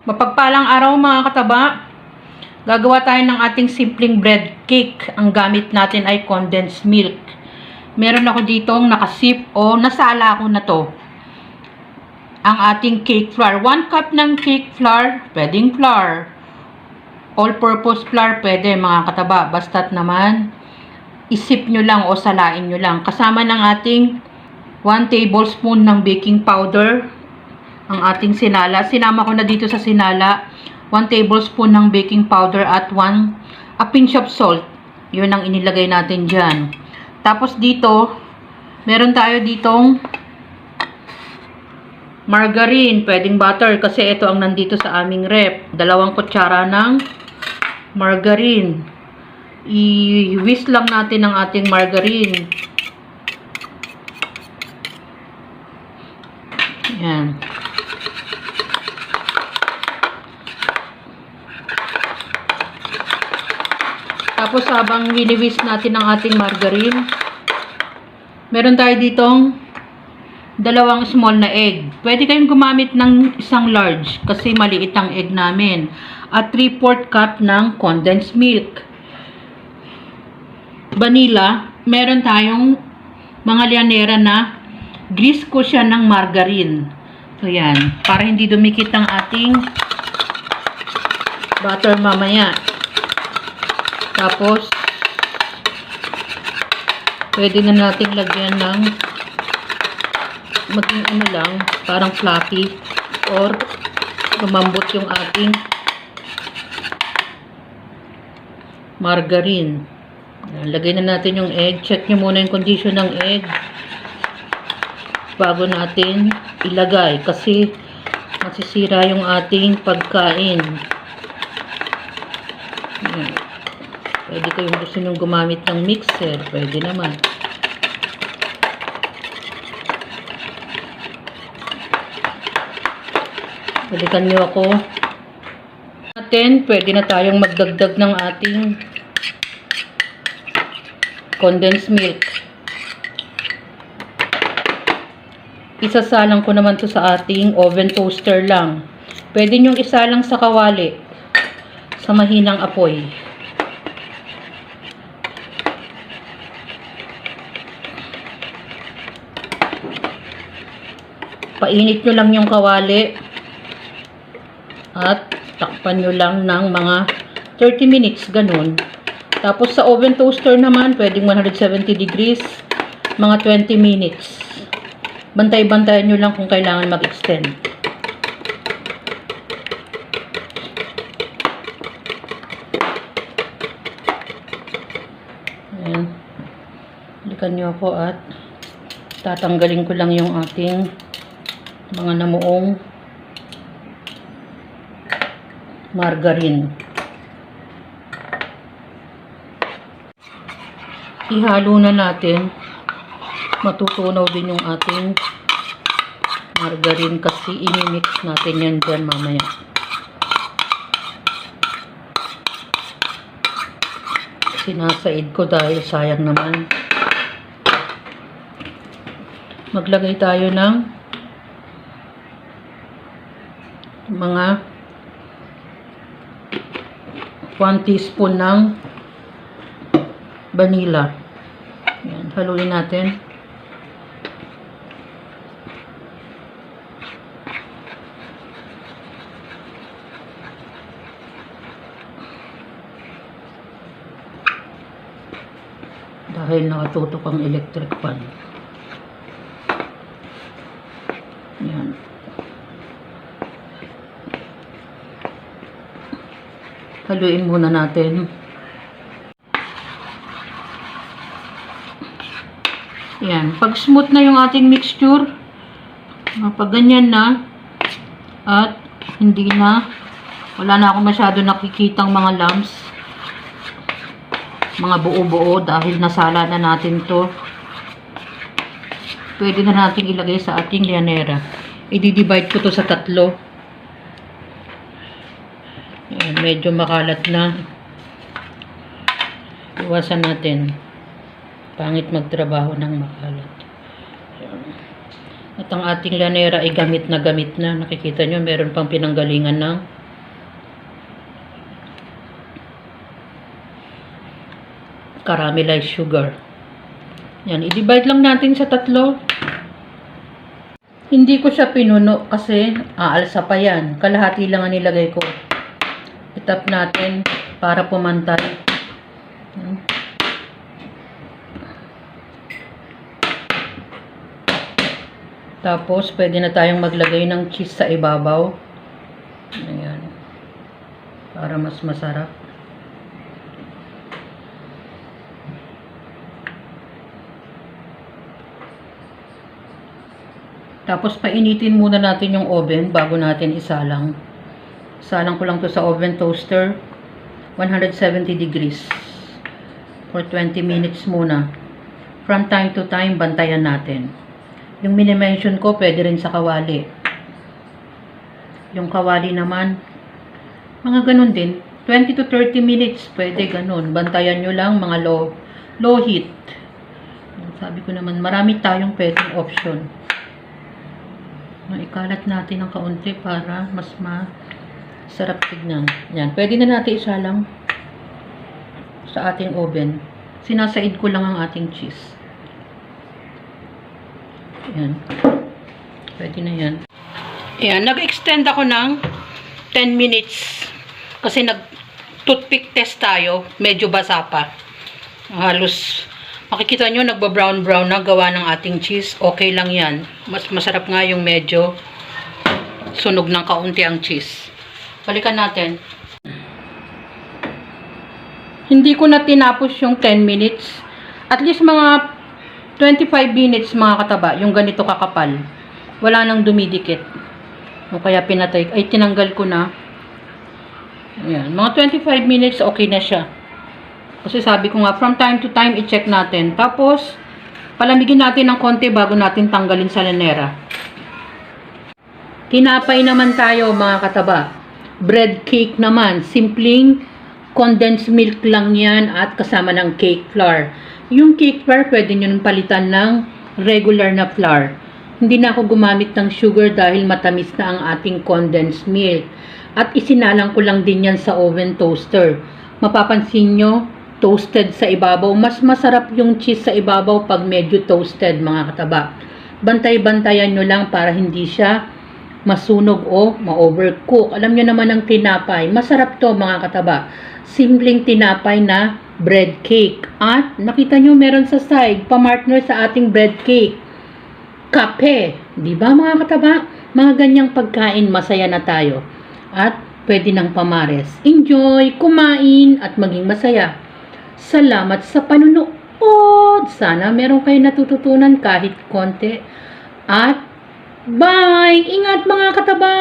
Mapagpalang araw mga kataba. Gagawa tayo ng ating simpleng bread cake. Ang gamit natin ay condensed milk. Meron ako ditong nakasip o nasala ko na to. Ang ating cake flour. 1 cup ng cake flour. Pwedeng flour. All-purpose flour pwede mga kataba. Basta't naman isip nyo lang o salain nyo lang. Kasama ng ating 1 tablespoon ng baking powder. Ang ating sinala. Sinama ko na dito sa sinala 1 tablespoon ng baking powder at a pinch of salt. Yun ang inilagay natin dyan. Tapos dito, meron tayo ditong margarine. Pwedeng butter kasi ito ang nandito sa aming rep. 2 kutsara ng margarine. I-whisk lang natin ang ating margarine. Yan. Tapos habang wini-whisk natin ang ating margarine, meron tayo ditong 2 small na egg. Pwede kayong gumamit ng isang large kasi maliit ang egg namin. At 3/4 cup ng condensed milk. Vanilla, meron tayong mga lianera na grease ko siya ng margarine. So yan, para hindi dumikit ang ating butter mamaya. Tapos, pwede na nating lagyan ng maging ano lang, parang fluffy or lumambot yung ating margarine. Lagay na natin yung egg. Check nyo muna yung condition ng egg bago natin ilagay kasi masisira yung ating pagkain. Ayan. Pwede kayong gusto nyo gumamit ng mixer. Pwede naman. Balikan nyo ako. Pwede na tayong magdagdag ng ating condensed milk. Isasalang ko naman to sa ating oven toaster lang. Pwede nyong isalang sa kawali sa mahinang apoy. Painit nyo lang yung kawali at takpan nyo lang ng mga 30 minutes, ganun. Tapos sa oven toaster naman, pwedeng 170 degrees, mga 20 minutes. Bantay-bantayan nyo lang kung kailangan mag-extend. Ayan. Balikan nyo ako at tatanggalin ko lang yung ating mga namuong margarine. Ihalo na natin. Matutunaw din yung ating margarine kasi imimix natin yan dyan mamaya. Sinasaid ko dahil sayang naman. Maglagay tayo ng mga 1 teaspoon ng vanilla. Yan, haluin natin. Dahil nakatutok ang electric fan. Yan. Haluin muna natin. Yan. Pag smooth na yung ating mixture, pag ganyan na, at hindi na, wala na ako masyado nakikitang mga lumps, mga buo-buo dahil nasala na natin to. Pwede na natin ilagay sa ating lianera. I-divide ko to sa 3. Ayan, medyo makalat na. Iwasan natin. Pangit magtrabaho ng makalat. Ayan. At ang ating lanera ay gamit na. Nakikita nyo, meron pang pinanggalingan ng caramelized sugar. Yan, i-divide lang natin sa 3. Hindi ko siya pinuno kasi aalsa pa yan. Kalahati lang ang nilagay ko. I-tap natin para pumantay. Tapos, pwede na tayong maglagay ng cheese sa ibabaw. Ayan. Para mas masarap. Tapos, painitin muna natin yung oven bago natin isalang. Isalang ko lang to sa oven toaster. 170 degrees. For 20 minutes muna. From time to time, bantayan natin. Yung mini-mention ko, pwede rin sa kawali. Yung kawali naman, mga ganun din. 20 to 30 minutes, pwede ganun. Bantayan nyo lang, mga low heat. Sabi ko naman, marami tayong pwedeng option. Ikalat natin ng kaunti para mas masarap tignan. Yan, pwede na natin isalang sa ating oven. Sinasaid ko lang ang ating cheese. Yan. Pwede na yan. Yan, nag-extend ako ng 10 minutes. Kasi nag-toothpick test tayo. Medyo basa pa. Halos, makikita nyo, nagba-brown-brown na gawa ng ating cheese. Okay lang yan. Mas masarap nga yung medyo sunog ng kaunti ang cheese. Balikan natin. Hindi ko na tinapos yung 10 minutes. At least mga 25 minutes mga kataba. Yung ganito kakapal. Wala nang dumidikit. O kaya pinatay. Ay, tinanggal ko na. Ayan. Mga 25 minutes, okay na siya. Kasi sabi ko nga, from time to time, i-check natin. Tapos, palamigin natin ng konti bago natin tanggalin sa lanera. Tinapay naman tayo mga kataba. Bread cake naman. Simpleng condensed milk lang yan at kasama ng cake flour. Yung cake flour, pwede nyo palitan ng regular na flour. Hindi na ako gumamit ng sugar dahil matamis na ang ating condensed milk. At isinalang ko lang din yan sa oven toaster. Mapapansin nyo, toasted sa ibabaw. Mas masarap yung cheese sa ibabaw pag medyo toasted mga kataba. Bantay-bantayan nyo lang para hindi siya masunog o ma-overcook. Alam nyo naman ang tinapay. Masarap to mga kataba. Simpleng tinapay na bread cake. At nakita nyo meron sa side, pamartner sa ating bread cake. Kape. Diba mga kataba? Mga ganyang pagkain, masaya na tayo. At pwede ng pamares. Enjoy, kumain, at maging masaya. Salamat sa panunood. Sana meron kayo natututunan kahit konti. At bye! Ingat mga kataba!